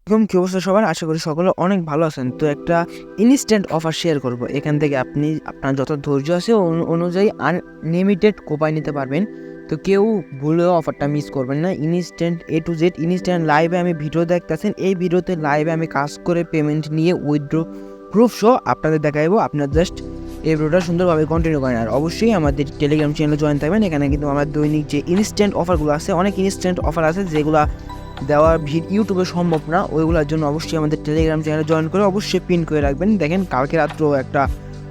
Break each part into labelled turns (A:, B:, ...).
A: এরকম কি অবস্থা সবার, আশা করি সকলে অনেক ভালো আছেন। তো একটা ইনস্ট্যান্ট অফার শেয়ার করব। এখান থেকে আপনি আপনার যত ধৈর্য আছে অনুযায়ী আনলিমিটেড কোপাই নিতে পারবেন। তো কেউ ভুলেও অফারটা মিস করবেন না। Instant A to Z instant লাইভে আমি ভিডিও দেখতেছেন, এই ভিডিওতে লাইভে আমি কাজ করে পেমেন্ট নিয়ে উইথড্র প্রুফ সহ আপনাদের দেখাইবো। আপনার জাস্ট এই ভিডিওটা সুন্দরভাবে কন্টিনিউ করেন। আর অবশ্যই আমাদের টেলিগ্রাম চ্যানেলে জয়েন থাকবেন। এখানে কিন্তু আমার দৈনিক যে ইনস্ট্যান্ট অফারগুলো আছে, অনেক ইনস্ট্যান্ট অফার আছে যেগুলো দেওয়া ইউটিউবে সম্ভব না। ওইগুলোর জন্য অবশ্যই আমাদের টেলিগ্রাম চ্যানেলে জয়েন করে অবশ্যই পিন করে রাখবেন। দেখেন কালকে রাত্রেও একটা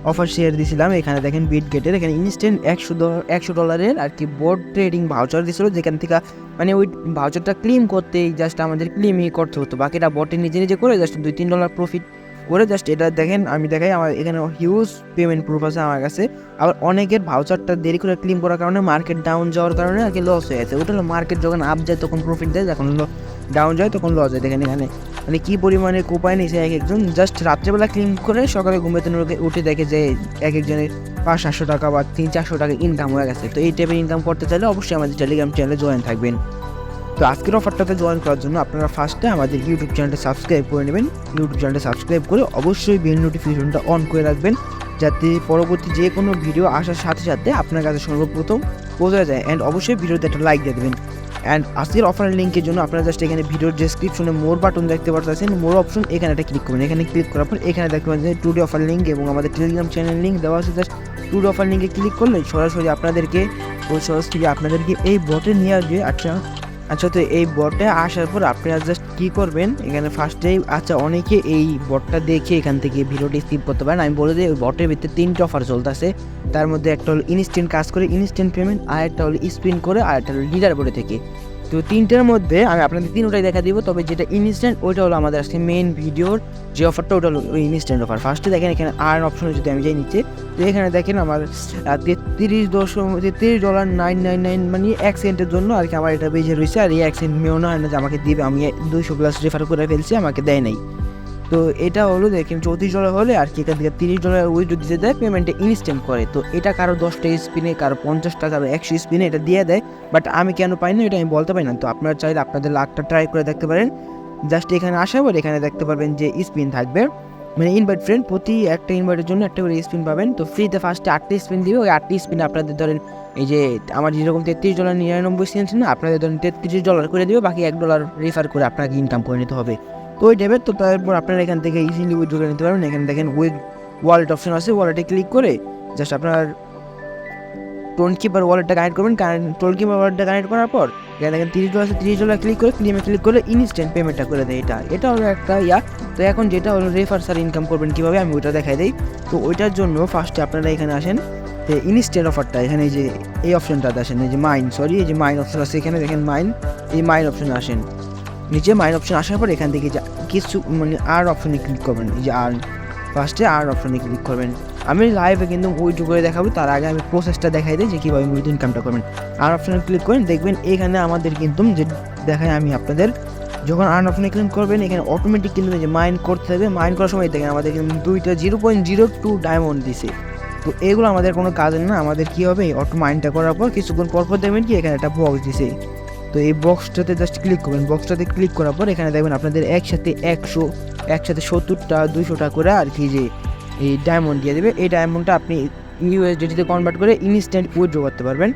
A: অফার শেয়ার দিয়েছিলাম। এখানে দেখেন বিটগেটের এখানে ইনস্ট্যান্ট $100 আর কি বোর্ড ট্রেডিং ভাউচার দিয়েছিল, যেখান থেকে মানে ওই ভাউচারটা ক্লেম করতেই জাস্ট আমাদের ক্লেমই করতে হতো, বাকিটা বটে নিজে নিজে করে জাস্ট $2-3 প্রফিট করে জাস্ট এটা দেখেন। আমি দেখাই আমার এখানে হিউজ পেমেন্ট প্রুফ আছে আমার কাছে। আবার অনেকের ভাউচারটা দেরি করে ক্লেম করার কারণে মার্কেট ডাউন যাওয়ার কারণে আর কি লস হয়ে গেছে। ওটা মার্কেট যখন আপ যায় তখন প্রফিট দেয়, যখন ডাউন যায় তখন লস হয়। দেখেন এখানে মানে কী পরিমাণে কোপায় নিয়েছে এক একজন। জাস্ট রাত্রেবেলা ক্লেম করে সকালে ঘুমেতে উঠে দেখে যে এক একজনের 500-700 টাকা বা 300-400 টাকা ইনকাম হয়ে গেছে। তো এই টাইপের ইনকাম করতে চাইলে অবশ্যই আমাদের টেলিগ্রাম চ্যানেলে জয়েন থাকবেন। তো আজকের অফারটাতে জয়েন করার জন্য আপনারা ফার্স্টে আমাদের ইউটিউব চ্যানেলটা সাবস্ক্রাইব করে নেবেন। ইউটিউব চ্যানেলটা সাবস্ক্রাইব করে অবশ্যই বেল নোটিফিকেশনটা অন করে রাখবেন, যাতে পরবর্তী যে কোনো ভিডিও আসার সাথে সাথে আপনার কাছে সর্বপ্রথম পৌঁছে যায়। অ্যান্ড অবশ্যই ভিডিওতে একটা লাইক দিয়ে দেবেন। অ্যান্ড আজকের অফারের লিঙ্কের জন্য আপনারা জাস্ট এখানে ভিডিওর ডেসক্রিপশনে মোর বাটন দেখতে পাচ্ছেন, মোর অপশন এখানে একটা ক্লিক করবেন। এখানে ক্লিক করার পর এখানে দেখতে পাচ্ছেন টুডে অফার লিঙ্ক এবং আমাদের টেলিগ্রাম চ্যানেল লিঙ্ক দেওয়া আছে। জাস্ট টুডে অফার লিঙ্কে ক্লিক করলে সরাসরি আপনাদেরকে এই বটে নিয়ে আসবে। আচ্ছা তো এই বটে আসার পর আপনারা জাস্ট কী করবেন, এখানে ফার্স্টেই অনেকে এই বটটা দেখে এখান থেকে ভিডিওটি স্কিপ করতে পারেন। আমি বলে দিই ওই বটের ভিতরে 3টা অফার চলতেছে। তার মধ্যে একটা হলো ইনস্ট্যান্ট কাজ করে ইনস্ট্যান্ট পেমেন্ট, আর একটা হলো স্পিন করে, আর একটা হলো লিডার বোর্ডে থেকে। তো 3টার মধ্যে আমি আপনাদের 3টাই দেখা দিব। তবে যেটা ইনস্ট্যান্ট ওইটা হলো আমাদের আজকে মেইন ভিডিওর যে অফারটা, ওটা হলো ওই ইনস্ট্যান্ট অফার। ফার্স্টে দেখেন এখানে আর্ন অপশনে যদি আমি যাই নিচে, তো এখানে দেখেন আমার $33.999 মানে 1 সেন্টের জন্য আর কি আমার এটা বেজে রয়েছে। আর এই 1 সেন্ট মেয়েও না হয় না যে আমাকে দিবে, আমি 200+ রেফার করে ফেলছি, আমাকে দেয় নাই। তো এটা হলো দেখেন $34 হলে আর কি এখান থেকে $30 উইথড্র দিতে দেয়, পেমেন্টে ইনস্ট্যান্ট করে। তো এটা কারো 10টা স্পিনে, কারো 50 টাকা বা 100 স্পিনে এটা দিয়ে দেয়। বাট আমি কেন পাই না এটা আমি বলতে পারি না। তো আপনারা চাইলে আপনাদের লাকটা ট্রাই করে দেখতে পারেন। জাস্ট এখানে আসার পর এখানে দেখতে পারবেন যে স্পিন থাকবে, মানে ইনভাইট ফ্রেন্ড, প্রতি একটা ইনভাইটের জন্য একটা করে স্পিন পাবেন। তো ফ্রিতে ফার্স্টে 8টি স্পিন দিবে। ওই 8টি স্পিনে আপনাদের ধরেন এই যে আমার যেরকম $33.99 না, আপনাদের ধরেন $33 করে দিবে, বাকি $1 রেফার করে আপনাকে ইনকাম করে নিতে হবে। তো ওই টাইপের। তো তারপর আপনারা এখান থেকে ইজিলি উইথড্র করে নিতে পারবেন। এখানে দেখেন ওয়ালেট অপশন আছে, ওয়ালেটে ক্লিক করে জাস্ট আপনার টোনকিপার ওয়ালেটটা কানেক্ট করবেন। টোনকিপার ওয়ালেটটা কানেক্ট করার পর এখানে দেখেন $30 ক্লিক করে ক্লেমে ক্লিক করে ইনস্ট্যান্ট পেমেন্টটা করে দেয়। এটা হলো একটা তো এখন যেটা হলো রেফার স্যার ইনকাম করবেন কীভাবে আমি ওইটা দেখাই দিই। তো ওইটার জন্য ফার্স্টে আপনারা এখানে আসেন, যে ইনস্ট্যান্ট অফারটা এখানে এই যে এই অপশনটাতে আসেন, এই যে এই যে মাইন অপশন আছে, এখানে দেখেন এই মাইন অপশনে আসেন। নিচে মাইন অপশন আসার পর এখান থেকে কিছু মানে আর অপশনে ক্লিক করবেন। এই যে ফার্স্টে আর অপশনে ক্লিক করবেন। আমি লাইভে কিন্তু উইথড্র করে দেখাবো, তার আগে আমি প্রসেসটা দেখাই দিই যে কীভাবে উইথ ইনকামটা করবেন। আর অপশনে ক্লিক করেন, দেখবেন এখানে আমাদের কিন্তু যে দেখায় আমি আপনাদের, যখন আর্ন অপশনে ক্লিক করবেন এখানে অটোমেটিক কিন্তু যে মাইন করতে হবে। মাইন করার সময় দেখেন আমাদের কিন্তু 2টা 0.02 ডায়মন্ড দিছে। তো এগুলো আমাদের কোনো কাজে না। আমাদের কী হবে, অটো মাইনটা করার পর কিছুক্ষণ পরপর দেখবেন কি এখানে একটা বক্স দিছে। তো এই বক্সটাতে জাস্ট ক্লিক করবেন। বক্সটাতে ক্লিক করার পর এখানে দেখবেন আপনাদের একসাথে 70টা 200টা করে আর কি যে এই ডায়মন্ড দিয়ে দেবে। এই ডায়মন্ডটা আপনি USDT কনভার্ট করে ইনস্ট্যান্ট উইথড্র করতে পারবেন।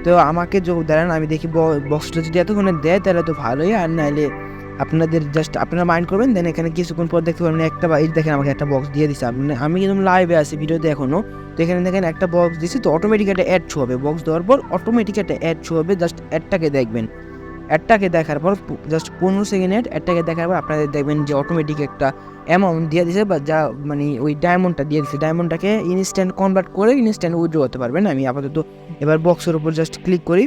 A: তো আমাকে যোগ দেন, আমি দেখি বক্সটা যদি এতক্ষণে দেয় তাহলে তো ভালোই, আর নাহলে আপনাদের জাস্ট আপনারা মাইন্ড করবেন। দেন এখানে কিছুক্ষণ পর দেখতে পারবেন একটা এই দেখেন আমাকে একটা বক্স দিয়ে দিচ্ছে। আমি কিন্তু লাইভে আছি ভিডিওতে এখনও। তো এখানে দেখেন একটা বক্স দিচ্ছি, তো অটোমেটিক একটা অ্যাড শো হবে। বক্স দেওয়ার পর অটোমেটিক একটা অ্যাড শো হবে। জাস্ট অ্যাডটাকে দেখবেন। অ্যাডটাকে দেখার পর জাস্ট 15 সেকেন্ড অ্যাডটাকে দেখার পর আপনাদের দেখবেন যে অটোমেটিক একটা অ্যামাউন্ট দিয়ে দিছে, বা যা মানে ওই ডায়মন্ডটা দিয়ে দিচ্ছে। ডায়মন্ডটাকে ইনস্ট্যান্ট কনভার্ট করে ইনস্ট্যান্ট উইথড্র করতে পারবেন। আমি আপাতত এবার বক্সের উপর জাস্ট ক্লিক করি।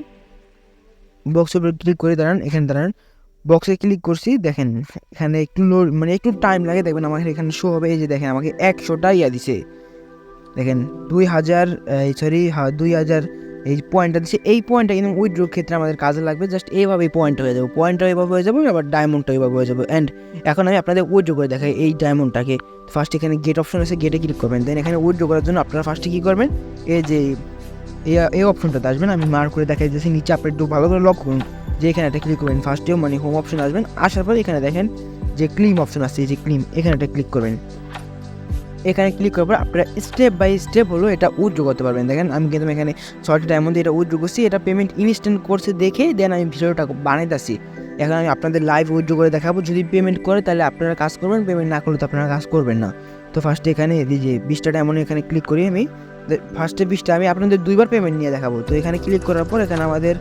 A: বক্সের উপর ক্লিক করে এখানে বক্সে ক্লিক করছি। দেখেন এখানে একটু টাইম লাগে, দেখবেন আমার এখানে শো হবে। এই যে দেখেন আমাকে 100টা দিছে। দেখেন 2000 এই পয়েন্টটা দিচ্ছে। এই পয়েন্টটা কিন্তু উইথড্রোর ক্ষেত্রে আমাদের কাজে লাগবে। জাস্ট এইভাবেই পয়েন্টটা হয়ে যাবে, আবার ডায়মন্ডটা এইভাবে হয়ে যাবে। অ্যান্ড এখন আমি আপনাদের উইথড্রো করে দেখাই এই ডায়মন্ডটাকে। ফার্স্ট এখানে গেট অপশন আছে, গেটে ক্লিক করবেন। দেন এখানে উইথড্রো করার জন্য আপনারা ফার্স্টে কী করবেন, এই যে এই অপশনটাতে আসবেন। আমি মার্ক করে দেখাই দিয়েছি নিচে, আপনি একটু ভালো করে লক করুন যে এখানে একটা ক্লিক করবেন। ফার্স্টেও মানে হোম অপশন আসবেন। আসার পর এখানে দেখেন যে ক্লিম অপশন আছে, এই যে ক্লিম, এখানে একটা ক্লিক করবেন। এখানে ক্লিক করার পর আপনারা স্টেপ বাই স্টেপ হলো এটা উইথড্র করতে পারবেন। দেখেন আমি কিন্তু এখানে 6টা ডায়মন্ড দিয়ে এটা উইথড্র করছি, এটা পেমেন্ট ইনস্ট্যান্ট করছে দেখে দেন আমি ভিডিওটা বানাইতেছি। এখন আমি আপনাদের লাইভ উইথড্র করে দেখাবো, যদি পেমেন্ট করে তাহলে আপনারা কাজ করবেন, পেমেন্ট না করলে তো আপনারা কাজ করবেন না। তো ফার্স্টে এখানে এই যে 20টা ডায়মন্ড এখানে ক্লিক করি আমি, ফার্স্টে 20টা আমি আপনাদের 2বার পেমেন্ট নিয়ে দেখাবো। তো এখানে ক্লিক করার পর এখানে আমাদের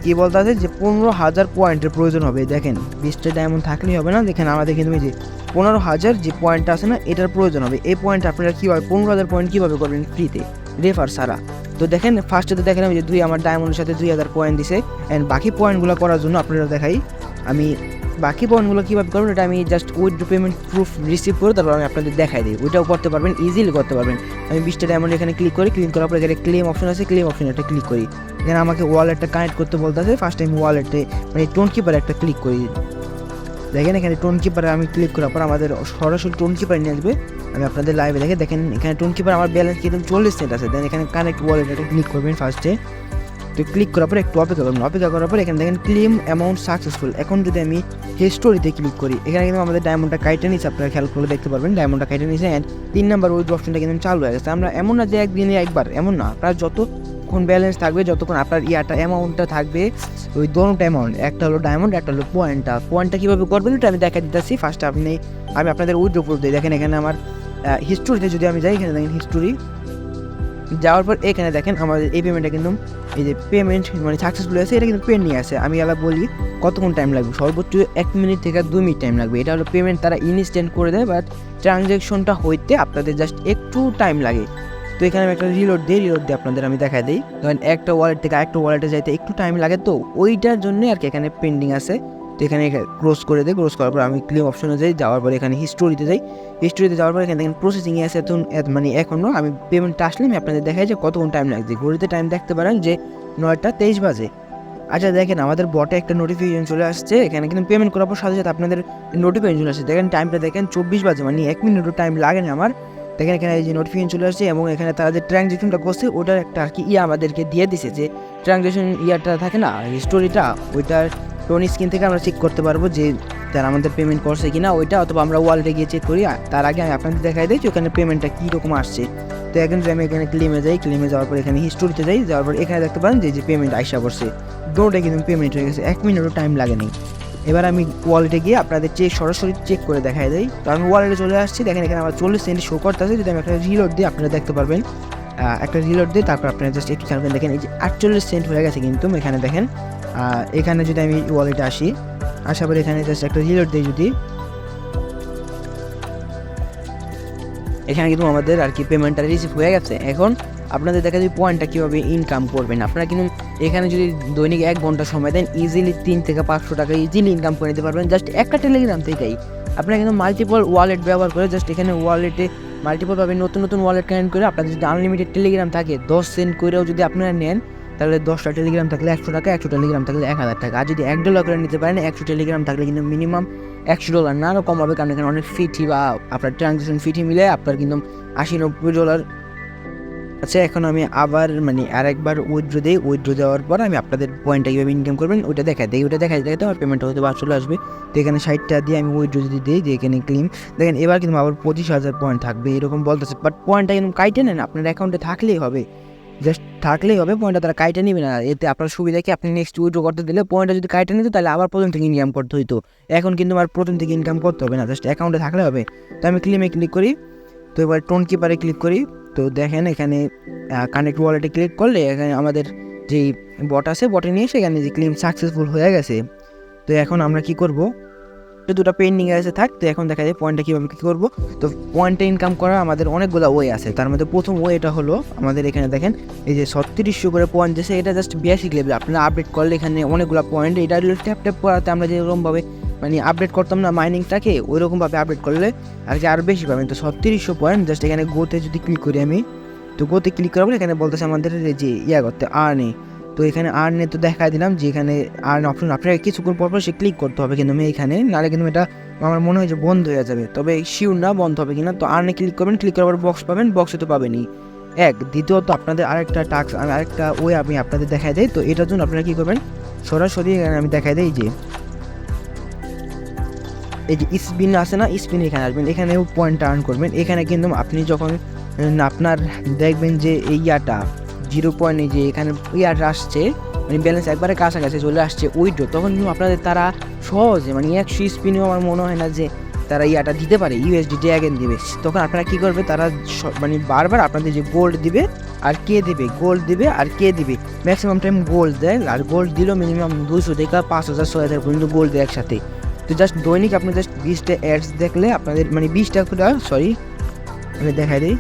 A: কি বলতে আছে যে 15,000 পয়েন্টের প্রয়োজন হবে। দেখেন 20টা ডায়মন্ড থাকলেই হবে না, দেখেন আমাদের কিন্তু এই যে 15,000 যে পয়েন্ট আছে না এটার প্রয়োজন হবে। এই পয়েন্ট আপনারা কীভাবে 15,000 পয়েন্ট কীভাবে করবেন ফ্রিতে রেফার ছাড়া। তো দেখেন ফার্স্টে তো দেখেন যে আমার ডায়মন্ডের সাথে 2,000 পয়েন্ট দিছে। অ্যান্ড বাকি পয়েন্টগুলো করার জন্য আপনারা দেখাই আমি বাকি পয়েন্টগুলো কীভাবে করবেন, এটা আমি just withdraw payment proof receive করে তারপর আমি আপনাদের দেখাই দিই, ওইটাও করতে পারবেন, ইজিলি করতে পারবেন। আমি 20টা ডায়মন্ড এখানে ক্লিক করি, ক্লিক করার পর এখানে ক্লেম অপশন আছে, ক্লেম অপশন একটা ক্লিক করি। এখানে আমাকে ওয়ালেটটা কানেক্ট করতে বলতে আছে, ফার্স্ট টাইম ওয়ালেটে মানে টোন কিপার একটা ক্লিক করি। দেখেন এখানে টোন কিপারে আমি ক্লিক করার পর আমাদের সরাসরি টোন কিপার নিয়ে আসবে। আমি আপনাদের লাইভে দেখেন এখানে টোন কিপার আমার ব্যালেন্স কিন্তু 40 সেন্ট আছে। দেন এখানে কানেক্ট ওয়ালেট একটা ক্লিক করবেন ফার্স্টে। তো ক্লিক করার পর একটু অপেক্ষা করবেন, অপেক্ষা করার পর এখানে দেখেন ক্লেম অ্যামাউন্ট সাকসেসফুল। এখন যদি আমি হিস্টোরিতে ক্লিক করি, এখানে কিন্তু আমাদের ডায়মন্ডটা কাইটে নিচ্ছে, আপনারা খেয়াল করে দেখতে পারবেন ডায়মন্ডটা কাইটে নিচ্ছে। অ্যান্ড 3 নাম্বার উইথড্র অপশনটা কিন্তু চালু হয়ে গেছে। আমরা এমন না যে একদিনে একবার, এমন না, আপনার যতক্ষণ ব্যালেন্স থাকবে, যতক্ষণ আপনার অ্যামাউন্টটা থাকবে, ওই দুটো অ্যামাউন্ট, একটা হলো ডায়মন্ড, একটা হলো পয়েন্টটা কীভাবে করবেন এটা আমি দেখা দিতেছি। ফার্স্টে আমি আপনাদের উইথড্র প্রুফ দিই। দেখেন এখানে আমার হিস্টোরিতে যদি আমি যাই, এখানে দেখেন হিস্টোরি যাওয়ার পর এখানে দেখেন আমাদের এই পেমেন্টটা কিন্তু এই যে পেমেন্ট মানে সাকসেসফুল হয়েছে, এটা কিন্তু পেন্ডিং আছে। আমি আবার বলি কতক্ষণ টাইম লাগবে, সর্বোচ্চ 1 মিনিট থেকে 2 মিনিট টাইম লাগবে। এটা হলো পেমেন্ট তারা ইনস্ট্যান্ট করে দেয়, বাট ট্রানজ্যাকশনটা হইতে আপনাদের জাস্ট একটু টাইম লাগে। তো এখানে আমি একটা রিলোড দিয়ে আপনাদের আমি দেখাই দিই। ধরেন একটা ওয়ালেট থেকে আরেকটা ওয়ালেটে যাইতে একটু টাইম লাগে, তো ওইটার জন্য আর কি এখানে পেন্ডিং আছে। তো এখানে ক্লোজ করে দিই, ক্লোজ করার পর আমি ক্লেম অপশনে যাই, যাওয়ার পর এখানে হিস্টোরিতে যাই। হিস্টোরিতে যাওয়ার পর এখানে দেখেন প্রসেসিংয়ে আছে, মানে এখনও আমি পেমেন্টটা আসলে আমি আপনাদের দেখাই যে কতক্ষণ টাইম লাগছে। ঘড়িতে টাইম দেখতে পারেন যে 9টা 23 বাজে। আচ্ছা দেখেন আমাদের বটে একটা নোটিফিকেশন চলে আসছে, এখানে কিন্তু পেমেন্ট করার পর সাথে সাথে আপনাদের নোটিফিকেশন চলে আসছে। দেখেন টাইমটা দেখেন 24 বাজে, মানে 1 মিনিটও টাইম লাগে না আমার। দেখেন এখানে এই যে নোটিফিকেশন চলে আসছে, এবং এখানে তারা যে ট্রানজ্যাকশনটা করছে ওটার একটা আর কি আমাদেরকে দিয়ে দিছে, যে ট্রানজ্যাকশন থাকে না হিস্টোরিটা, ওইটার টোন স্ক্রিন থেকে আমরা চেক করতে পারবো যে তারা আমাদের পেমেন্ট করছে কিনা ওইটা, অথবা আমরা ওয়ালেটে গিয়ে চেক করি। তার আগে আমি আপনাদের দেখাই দিই যে ওখানে পেমেন্টটা কীরকম আসছে। তো এখন আমি এখানে ক্লেমে যাই, ক্লেমে যাওয়ার পর এখানে হিস্টোরিতে যাই, যাওয়ার পর এখানে দেখতে পারেন যে পেমেন্ট আইসা পড়ছে, দুটোটাই কিন্তু পেমেন্ট হয়ে গেছে, 1 মিনিটও টাইম লাগেনি। এবার আমি ওয়ালেটে গিয়ে আপনাদের সরাসরি চেক করে দেখাই দিই। তো আমি ওয়ালেটে চলে আসছি, দেখেন এখানে আমার 40 সেন্ট শো করতেছে। যদি আমি একটা রিলোড দিই আপনারা দেখতে পারবেন, একটা রিলোড দিই, তারপর আপনারা জাস্ট একটু খেয়াল করেন, দেখেন এই যে 48 সেন্ট হয়ে গেছে কিন্তু এখানে দেখেন। এখানে যদি আমি ওয়ালেটে আসি, আসার পর এখানে জাস্ট একটা রিলোড দিই, যদি এখানে কিন্তু আমাদের আর কি পেমেন্টটা রিসিভ হয়ে গেছে। এখন আপনাদের দেখা যায় পয়েন্টটা কীভাবে ইনকাম করবেন। আপনারা কিন্তু এখানে যদি দৈনিক 1 ঘন্টা সময় দেন, ইজিলি 3 থেকে 500 টাকা ইজিলি ইনকাম করে নিতে পারবেন জাস্ট একটা টেলিগ্রাম থেকেই। আপনারা কিন্তু মাল্টিপল ওয়ালেট ব্যবহার করে জাস্ট এখানে ওয়ালেটে মাল্টিপলভাবে নতুন ওয়ালেট কানেক্ট করে আপনাদের যদি আনলিমিটেড টেলিগ্রাম থাকে 10 সেন্ট করেও যদি আপনারা নেন, তাহলে 10টা টেলিগ্রাম থাকলে 100 টাকা, 100 টেলিগ্রাম থাকলে 1000 টাকা। আর যদি $1 করে নিতে পারেন 100 টেলিগ্রাম থাকলে কিন্তু মিনিমাম $100 না, আরও কম হবে, কারণ এখানে অনেক ফিটি বা আপনার ট্রানজ্যাকশন ফিটি মিলে আপনার কিন্তু $80-90। আচ্ছা এখন আমি আবার মানে আরেকবার উইথড্র দিই, উইথড্র দেওয়ার পর আমি আপনাদের পয়েন্টটা কীভাবে ইনকাম করবেন ওইটা দেখাই দিই, ওইটা দেখাই আমার পেমেন্টটা হয়তো বা চলে আসবে। তো এখানে 60টা দিয়ে আমি উইথড্র যদি দিই, যে এখানে ক্লেম দেখেন এবার কিন্তু আবার 25,000 পয়েন্ট থাকবে এরকম বলতেছে, বাট পয়েন্টটা কিন্তু কাইটে নেন, আপনার অ্যাকাউন্টে থাকলেই হবে, জাস্ট থাকলেই হবে, পয়েন্টটা তারা কাইটে নেবে না। এতে আপনার সুবিধা কি, আপনি নেক্সট উইথড্র করতে দিলে পয়েন্টটা যদি কাইটে নিত তাহলে আবার প্রথম থেকে ইনকাম করতে হইতো। এখন কিন্তু আমার প্রথম থেকে ইনকাম করতে হবে না, জাস্ট অ্যাকাউন্টে থাকলে হবে। তো আমি ক্লেমে ক্লিক করি, তো এবার টোন কিপারে ক্লিক করি। তো দেখেন এখানে কানেক্ট ওয়ালেটে ক্লিক করলে এখানে আমাদের যেই বট আছে, বটে নিয়ে সেখানে যে ক্লেম সাকসেসফুল হয়ে গেছে। তো এখন আমরা কি করব, দুটো পেন্ডিং আছে থাক। তো এখন দেখা যায় পয়েন্টটা কীভাবে কী করবো। তো পয়েন্টটা ইনকাম করা আমাদের অনেকগুলো ওয়ে আছে, তার মধ্যে প্রথম ওয়েটা হলো আমাদের এখানে দেখেন এই যে 3600 করে পয়েন্ট দিয়েছে, এটা জাস্ট বেসিক লেভেল। আপনারা আপডেট করলে এখানে অনেকগুলো পয়েন্ট, এটা ট্যাপ করাতে আমরা যেরকমভাবে মানে আপডেট করতাম না মাইনিংটাকে, ওইরকমভাবে আপডেট করলে আর কি আরও বেশি পাবেন। তো 3600 পয়েন্ট জাস্ট এখানে গোতে যদি ক্লিক করি আমি, তো গোতে ক্লিক করাবো, এখানে বলতেছে আমাদের যে করতে আর্নে। তো এখানে আর্নে তো দেখা দিলাম যে এখানে আর্ন অপশন আপনাকে কিছুক্ষণ পরপর সে ক্লিক করতে হবে, কিন্তু আমি এখানে নাহলে কিন্তু এটা আমার মনে হয় যে বন্ধ হয়ে যাবে, তবে শিওর না বন্ধ হবে কিনা। তো আর্নে ক্লিক করবেন, ক্লিক করার পর বক্স পাবেন, বক্সে তো পাবেনই দ্বিতীয়ত আপনাদের আরেকটা টাস্ক, আমি আরেকটা ওয়ে আমি আপনাদের দেখাই দিই। তো এটার জন্য আপনারা কী করবেন, সরাসরি এখানে আমি দেখাই দিই যে এই যে স্পিন আছে না, স্পিন এখানে আসবেন, এখানেও পয়েন্ট আর্ন করবেন। এখানে কিন্তু আপনি যখন আপনার দেখবেন যে এই ইয়াটা 0 এই যে এখানে ইয়াটা আসছে, মানে ব্যালেন্স একবারে কাছাকাছি চলে আসছে উইথড্র, তখন কিন্তু আপনাদের তারা সহজে মানে 100 স্পিনেও আমার মনে হয় না যে তারা ইয়াটা দিতে পারে, ইউএসডি ড্রাগন দিবে। তখন আপনারা কী করবে, তারা মানে বারবার আপনাদের যে গোল্ড দিবে আর কে দিবে, গোল্ড দিবে আর কে দিবে, ম্যাক্সিমাম টাইম গোল্ড দেয়। আর গোল্ড দিলেও মিনিমাম 200 থেকে 5000 6000 পর্যন্ত গোল্ড দেয় একসাথে। তো জাস্ট দৈনিক আপনি জাস্ট 20টা অ্যাডস দেখলে আপনাদের মানে 20টা সরি আমি দেখাই দিই।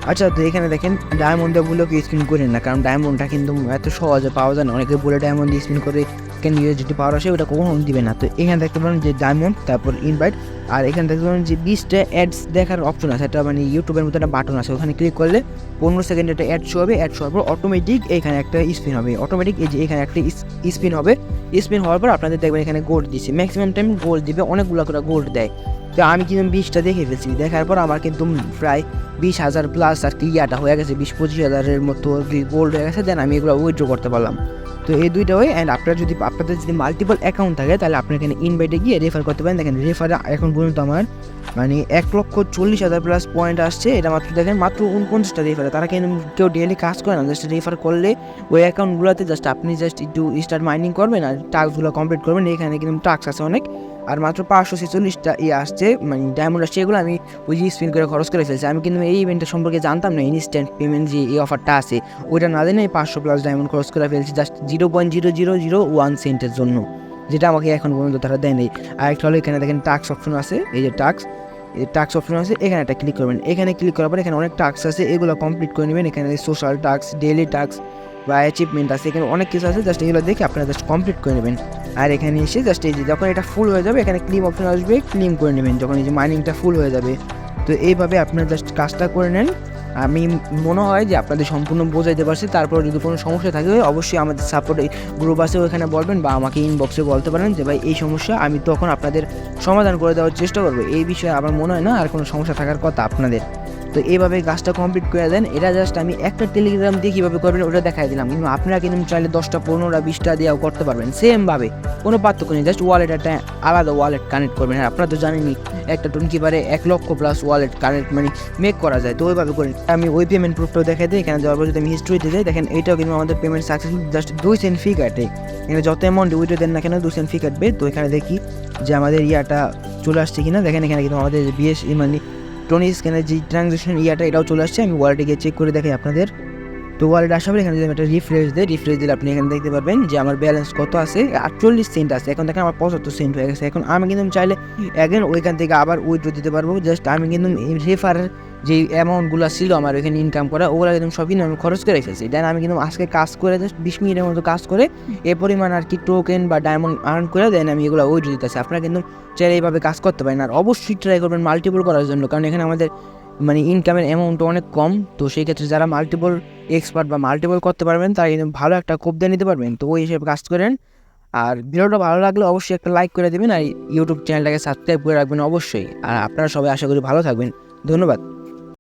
A: আচ্ছা, তো এখানে দেখেন ডায়মন্ডে বলেও স্পিন করেন না, কারণ ডায়মন্ডটা কিন্তু এত সহজে পাওয়া যায় না। অনেকে বলে ডায়মন্ড দিয়ে স্পিন করে কেন ইউএসডি পাওয়ার আসে, ওটা কখনো দিবে না। তো এখানে দেখতে পারেন যে ডায়মন্ড, তারপর ইনভাইট, আর এখানে দেখতে পারেন যে 20টা অ্যাডস দেখার অপশন আছে, এটা মানে ইউটিউবের মতো একটা বাটন আছে, ওখানে ক্লিক করলে 15 সেকেন্ডে একটা অ্যাড শো হবে। অ্যাড শো হওয়ার পর অটোমেটিক এখানে একটা স্পিন হবে, অটোমেটিক এই যে এখানে একটা স্পিন হবে। স্পিন হওয়ার পর আপনাদের দেখবেন এখানে গোল্ড দিচ্ছে, ম্যাক্সিমাম টাইম গোল্ড দিবে, অনেকগুলো করে গোল্ড দেয়। তো আমি কিন্তু 20টা দেখে ফেলছি, দেখার পর আমার কিন্তু প্রায় 20,000 প্লাস আর কি ইয়াটা হয়ে গেছে, 20-25 হাজারের মতো গোল্ড হয়ে গেছে। দেন আমি এগুলো উইথড্র করতে পারলাম। তো এই দুইটা ওয়ে। অ্যান্ড আপনাদের যদি মাল্টিপল অ্যাকাউন্ট থাকে তাহলে আপনি এখানে ইনভাইটে গিয়ে রেফার করতে পারেন। দেখেন রেফারে এখন পর্যন্ত আমার মানে 1,40,000 প্লাস পয়েন্ট আসছে। এটা মাত্র দেখেন মাত্র 49টা রেফারে, তারা কিন্তু কেউ ডেলি কাজ করে না, জাস্ট রেফার করলে ওই অ্যাকাউন্টগুলোতে জাস্ট আপনি জাস্ট একটু স্টার্ট মাইনিং করবেন আর টাস্কগুলো কমপ্লিট করবেন। এখানে কিন্তু টাস্ক আছে অনেক, আর মাত্র 546টা আসছে মানে ডায়মন্ড আসছে, এগুলো আমি ওই যে স্পিন করে খরচ করে ফেলছি। আমি কিন্তু এই ইভেন্টের সম্পর্কে জানতাম না, ইনস্ট্যান্ট পেমেন্ট যে এই অফারটা আছে ওইটা না জেনে 500 প্লাস ডায়মন্ড খরচ করে ফেলছি জাস্ট 0.0001 সেন্টের জন্য, যেটা আমাকে এখন পর্যন্ত তারা দেয় নেই। আর একটা হলো এখানে দেখেন টাস্ক অপশন আছে, এই যে টাস্ক অপশন আছে, এখানে একটা ক্লিক করবেন। এখানে ক্লিক করার পর এখানে অনেক টাস্ক আছে, এগুলো কমপ্লিট করে নেবেন। এখানে সোশ্যাল টাস্ক, ডেইলি টাস্ক বা অ্যাচিভমেন্ট আছে, এখানে অনেক কিছু আছে, জাস্ট এগুলো দেখে আপনারা জাস্ট কমপ্লিট করে নেবেন। আর এখানে এসে জাস্ট এই যে যখন এটা ফুল হয়ে যাবে এখানে ক্লিম অপশন আসবে, ক্লিম করে নেবেন যখন এই যে মাইনিংটা ফুল হয়ে যাবে। তো এইভাবে আপনারা জাস্ট কাজটা করে নেন। আমি মনে হয় যে আপনাদের সম্পূর্ণ বোঝাইতে পারছি। তারপর যদি কোনো সমস্যা থাকে অবশ্যই আমাদের সাপোর্ট গ্রুপ আছে ওখানে বলবেন, বা আমাকে ইনবক্সে বলতে পারেন যে ভাই এই সমস্যা, আমি তখন আপনাদের সমাধান করে দেওয়ার চেষ্টা করবো। এই বিষয়ে আমার মনে হয় না আর কোনো সমস্যা থাকার কথা আপনাদের। তো এইভাবে কাজটা কমপ্লিট করে দেন। এটা জাস্ট আমি একটা টেলিগ্রাম দিয়ে কীভাবে করবেন ওটা দেখাই দিলাম, কিন্তু আপনারা কিন্তু চাইলে 10টা 15টা 20টা দিয়েও করতে পারবেন সেমভাবে, কোনো পার্থক্য নেই। জাস্ট ওয়ালেট একটা আলাদা ওয়ালেট কানেক্ট করবেন। হ্যাঁ, আপনারা তো জানেনই একটা টোয়েন্টি পারে 1 লক্ষ প্লাস ওয়ালেট কানেক্ট মানে মেক করা যায়। তো ওইভাবে করে আমি ওই পেমেন্ট প্রুফটাও দেখাই দিই। এখানে যাওয়ার পর যদি আমি হিস্ট্রিতে যাই দেখেন এইটাও কিন্তু আমাদের পেমেন্ট সাকসেসফুল, জাস্ট 2 সেন্ট ফি কাটে। এখানে যত অ্যামাউন্ট উইথড্র দেন না কেন 2 সেন্ট ফি কাটবে। তো এখানে দেখি যে আমাদের ইয়াটা চলে আসছে কিনা। দেখেন এখানে কিন্তু আমাদের বিএস মানে টোনি স্ক্যানের যে ট্রানজ্যাকশন এটাও চলে আসছে। আমি ওয়ালেটে গিয়ে চেক করে দেখাই আপনাদের। তো ওয়ালেট আসার পর এখানে যদি আমি একটা রিফ্রেশ দিলে আপনি এখানে দেখতে পারবেন যে আমার ব্যালেন্স কত আছে, 48 সেন্ট আছে। এখন দেখেন আমার 75 সেন্ট হয়ে গেছে। এখন আমি কিন্তু চাইলে অ্যাগেন ওইখান থেকে আবার উইথড্র দিতে পারবো। জাস্ট আমি কিন্তু রেফারের যে অ্যামাউন্টগুলো ছিল আমার ওইখানে ইনকাম করা, ওগুলো কিন্তু সবই আমি খরচ করে ফেলছি। দেন আমি কিন্তু আজকে কাজ করে জাস্ট 20 মিনিটের মতো কাজ করে এ পরিমাণ আর কি টোকেন বা ডায়মন্ড আর্ন করে দেন আমি এগুলো উইথড্র দিতেছি। আপনারা কিন্তু চাইলে এইভাবে কাজ করতে পারেন। আর অবশ্যই ট্রাই করবেন মাল্টিপল করার জন্য, কারণ এখানে আমাদের মানে ইনকামের অ্যামাউন্ট অনেক কম। তো সেই ক্ষেত্রে যারা মাল্টিপল এক্সপার্ট বা মাল্টিপল করতে পারবেন তারা কিন্তু ভালো একটা কোপ দিয়ে নিতে পারবেন। তো ওই হিসেবে কাজ করেন। আর ভিডিওটা ভালো লাগলে অবশ্যই একটা লাইক করে দেবেন, আর ইউটিউব চ্যানেলটাকে সাবস্ক্রাইব করে রাখবেন অবশ্যই। আর আপনারা সবাই আশা করি ভালো থাকবেন। ধন্যবাদ।